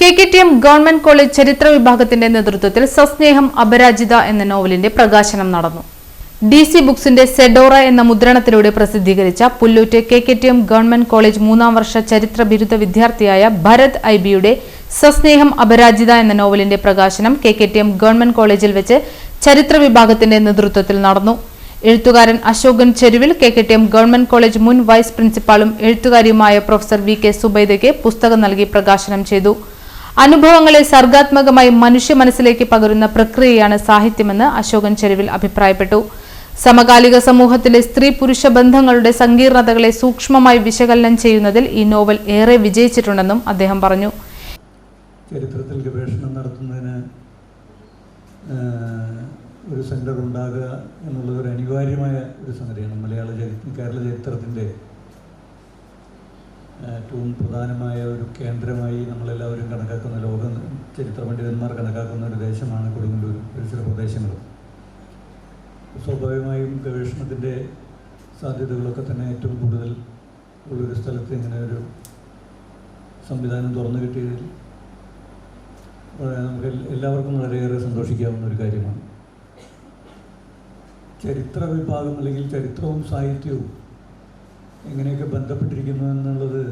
KKTM government college ചരിത്ര വിഭാഗത്തിന്റെ നേതൃത്വത്തിൽ സസ്നേഹം അപരാജിത എന്ന നോവലിന്റെ പ്രകാശനം നടന്നു. DC ബുക്സിന്റെ സെഡോറ എന്ന മുദ്രണത്തിലൂടെ പ്രസിദ്ധീകരിച്ച പുല്ലൂറ്റ് KKTM ഗവൺമെന്റ് കോളേജ് 3ാം വർഷ ചരിത്ര ബിരുദ വിദ്യാർത്ഥിയായ ഭരത് IBയുടെ സസ്നേഹം അപരാജിത എന്ന നോവലിന്റെ പ്രകാശനം KKTM ഗവൺമെന്റ് കോളേജിൽ വെച്ച് ചരിത്ര വിഭാഗത്തിന്റെ നേതൃത്വത്തിൽ നടന്നു. എഴുത്തുകാരൻ അശോകൻ ചെരുവിൽ KKTM ഗവൺമെന്റ് കോളേജ് മുൻ വൈസ് പ്രിൻസിപ്പാളും എഴുത്തുകാരിയുമായ പ്രൊഫസർ VK സുബൈദയ്ക്ക് പുസ്തകം നൽകി പ്രകാശനം ചെയ്തു. അനുഭവങ്ങളെ സർഗാത്മകമായി മനുഷ്യ മനസ്സിലേക്ക് പകരുന്ന പ്രക്രിയയാണ് സാഹിത്യമെന്ന് അശോകൻ ചെരുവിൽ അഭിപ്രായപ്പെട്ടു. സമകാലിക സമൂഹത്തിലെ സ്ത്രീ പുരുഷ ബന്ധങ്ങളുടെ സങ്കീർണതകളെ സൂക്ഷ്മമായി വിശകലനം ചെയ്യുന്നതിൽ ഈ നോവൽ ഏറെ വിജയിച്ചിട്ടുണ്ടെന്നും അദ്ദേഹം പറഞ്ഞു. ചരിത്രത്തിൽ ഗവേഷണം നടത്തുന്നതിന് ഒരു സെന്റർ ഉണ്ടാകുക എന്നുള്ളത് ഒരു അനിവാര്യമായ ഒരു സംഗതിയാണ്. കേരള ചരിത്രത്തിൻ്റെ ഏറ്റവും പ്രധാനമായ ഒരു കേന്ദ്രമായി നമ്മളെല്ലാവരും കണക്കാക്കുന്ന, ലോക ചരിത്ര പണ്ഡിതന്മാർ കണക്കാക്കുന്ന ഒരു ദേശമാണ് കൊടുങ്ങല്ലൂർ പരിസര പ്രദേശങ്ങൾ. സ്വാഭാവികമായും ഗവേഷണത്തിൻ്റെ സാധ്യതകളൊക്കെ തന്നെ ഏറ്റവും കൂടുതൽ ഉള്ളൊരു സ്ഥലത്ത് ഇങ്ങനെ ഒരു സംവിധാനം തുറന്നു കിട്ടിയതിൽ നമുക്ക് എല്ലാവർക്കും വളരെയേറെ സന്തോഷിക്കാവുന്ന ഒരു കാര്യമാണ്. ചരിത്ര വിഭാഗം അല്ലെങ്കിൽ ചരിത്രവും സാഹിത്യവും എങ്ങനെയൊക്കെ ബന്ധപ്പെട്ടിരിക്കുന്നു എന്നുള്ളത്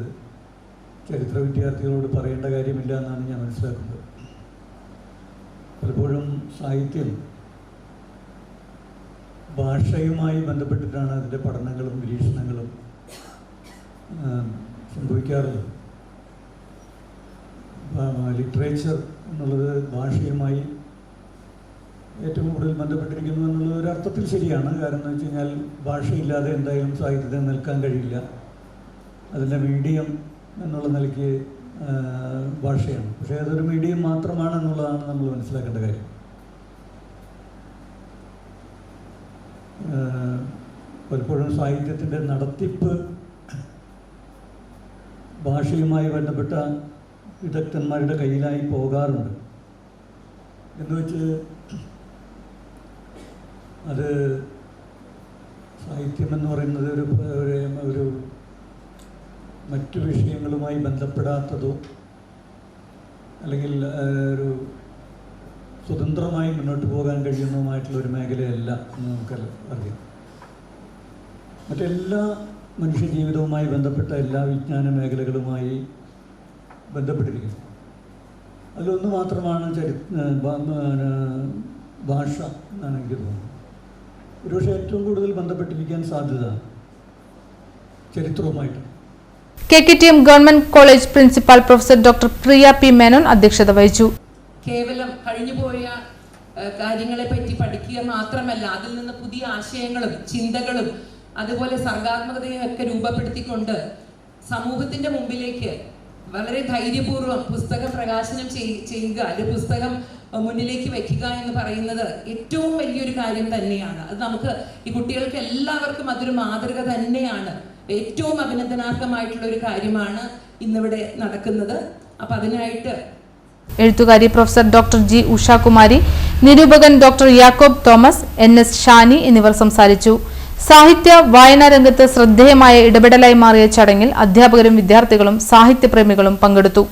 ചരിത്ര വിദ്യാർത്ഥികളോട് പറയേണ്ട കാര്യമില്ല എന്നാണ് ഞാൻ മനസ്സിലാക്കുന്നത്. പലപ്പോഴും സാഹിത്യം ഭാഷയുമായി ബന്ധപ്പെട്ടിട്ടാണ് അതിൻ്റെ പഠനങ്ങളും നിരീക്ഷണങ്ങളും സംഭവിക്കാറുള്ളത്. ലിറ്ററേച്ചർ എന്നുള്ളത് ഭാഷയുമായി ഏറ്റവും കൂടുതൽ ബന്ധപ്പെട്ടിരിക്കുന്നു എന്നുള്ളത് ഒരർത്ഥത്തിൽ ശരിയാണ്. കാരണം എന്ന് വെച്ച് കഴിഞ്ഞാൽ ഭാഷയില്ലാതെ എന്തായാലും സാഹിത്യത്തിന് നിൽക്കാൻ കഴിയില്ല. അതിൻ്റെ മീഡിയം എന്നുള്ള നിലയ്ക്ക് ഭാഷയാണ്. പക്ഷേ അതൊരു മീഡിയം മാത്രമാണ് എന്നുള്ളതാണ് നമ്മൾ മനസ്സിലാക്കേണ്ട കാര്യം. പലപ്പോഴും സാഹിത്യത്തിൻ്റെ നടത്തിപ്പ് ഭാഷയുമായി ബന്ധപ്പെട്ട വിദഗ്ധന്മാരുടെ കയ്യിലായി പോകാറുണ്ട്. എന്ന് വെച്ച് അത് സാഹിത്യമെന്ന് പറയുന്നത് ഒരു മറ്റു വിഷയങ്ങളുമായി ബന്ധപ്പെടാത്തതോ അല്ലെങ്കിൽ ഒരു സ്വതന്ത്രമായി മുന്നോട്ട് പോകാൻ കഴിയുന്നതുമായിട്ടുള്ള ഒരു മേഖലയല്ല എന്ന് നമുക്ക് അറിയാം. മറ്റെല്ലാ മനുഷ്യജീവിതവുമായി ബന്ധപ്പെട്ട എല്ലാ വിജ്ഞാന മേഖലകളുമായി ബന്ധപ്പെട്ടിരിക്കുന്നു. അതിലൊന്ന് മാത്രമാണ് ഭാഷ എന്നാണ് എനിക്ക് തോന്നുന്നത്. ഒരുപക്ഷെ ഏറ്റവും കൂടുതൽ ബന്ധപ്പെട്ടിരിക്കാൻ സാധ്യത ചരിത്രവുമായിട്ട്. KKTM government college principal professor doctor Priya P Menon അധ്യക്ഷത വഹിച്ചു. കേവലം കഴിഞ്ഞുപോയ കാര്യങ്ങളെ പറ്റി പഠിക്കുക മാത്രമല്ല, അതിൽ നിന്ന് പുതിയ ആശയങ്ങളും ചിന്തകളും അതുപോലെ സർഗാത്മകതയും ഒക്കെ രൂപപ്പെടുത്തിക്കൊണ്ട് സമൂഹത്തിന്റെ മുമ്പിലേക്ക് വളരെ ധൈര്യപൂർവ്വം പുസ്തകം പ്രകാശനം ചെയ്യുക, ഒരു പുസ്തകം മുന്നിലേക്ക് വെക്കുക എന്ന് പറയുന്നത് ഏറ്റവും വലിയൊരു കാര്യം തന്നെയാണ്. അത് നമുക്ക് ഈ കുട്ടികൾക്ക് എല്ലാവർക്കും അതൊരു മാതൃക തന്നെയാണ്. ഏറ്റവും അഭിനന്ദനാർഹമായിട്ടുള്ള ഒരു കാര്യമാണ് ഇന്നിവിടെ നടക്കുന്നത്. അപ്പൊ അതിനായിട്ട് എഴുത്തുകാരി പ്രൊഫസർ ഡോക്ടർ G ഉഷാകുമാരി, നിരൂപകൻ ഡോക്ടർ യാക്കോബ് തോമസ്, NS ഷാനി എന്നിവർ സംസാരിച്ചു. സാഹിത്യ വായനാ രംഗത്ത് ശ്രദ്ധേയമായ ഇടപെടലായി മാറിയ ചടങ്ങിൽ അധ്യാപകരും വിദ്യാർത്ഥികളും സാഹിത്യപ്രേമികളും പങ്കെടുത്തു.